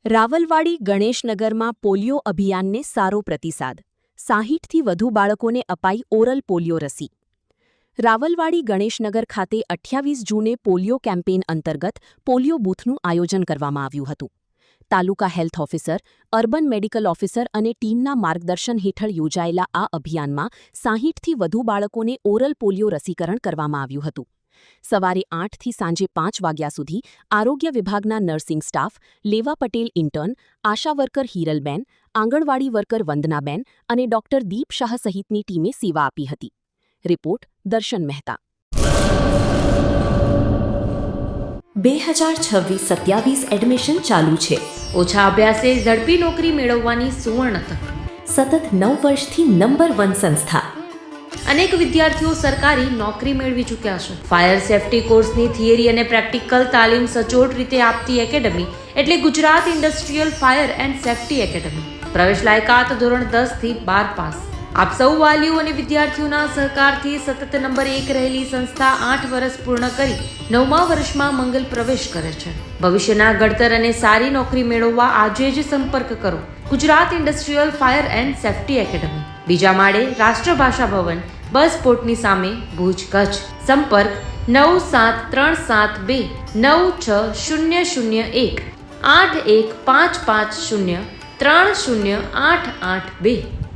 Rawalwadi ગણેશનગરમાં polio અભિયાનને સારો પ્રતિસાદ. 60થી વધુ બાળકોને અપાઈ ઓરલ પોલિયો રસી. રાવલવાડી ગણેશનગર ખાતે 28 જૂને પોલિયો કેમ્પેઇન અંતર્ગત પોલિયો બૂથનું આયોજન કરવામાં આવ્યું હતું. Taluka health officer, urban medical officer અને ટીમના માર્ગદર્શન હેઠળ યોજાયેલા આ અભિયાનમાં 60થી વધુ બાળકોને ઓરલ પોલિયો રસીકરણ કરવામાં આવ્યું હતું. સવારે 8થી સાંજે 5 વાગ્યા સુધી આરોગ્ય વિભાગના નર્સિંગ સ્ટાફ, લેવા પટેલ ઇન્ટર્ન, આશા વર્કર હિરલબેન, આંગણવાડી વર્કર વંદનાબેન અને ડોક્ટર દીપ શાહ સહિતની ટીમે સેવા આપી હતી. રિપોર્ટ દર્શન મહેતા. 2026-27 એડમિશન ચાલુ છે. ઓછા અભ્યાસે ઝડપી નોકરી મેળવવાની સુવર્ણ તક. સતત 9 વર્ષથી નંબર 1 સંસ્થા. અનેક વિદ્યાર્થીઓ સરકારી નોકરી મેળવી ચૂક્યા છે. ફાયર સેફટી કોર્સની થિયરી અને પ્રેક્ટિકલ તાલીમ સચોટ રીતે આપતી એકેડમી એટલે Gujarat industrial fire and safety academy. પ્રવેશ લાયકાત ધોરણ 10 થી 12 પાસ. આપ સૌ વાલીઓ અને વિદ્યાર્થીઓના સહકારથી સતત નંબર 1 રહેલી સંસ્થા 8 વર્ષ પૂર્ણ કરી 9મા વર્ષમાં મંગલ પ્રવેશ કરે છે. ભવિષ્યના ઘડતર અને સારી નોકરી મેળવવા આજે જ સંપર્ક કરો. Gujarat industrial fire and safety academy, બીજા માળે રાષ્ટ્રભાષા ભવન, બસ પોર્ટની સામે, ભુજ, કચ્છ. સંપર્ક 9737296001 8155030882.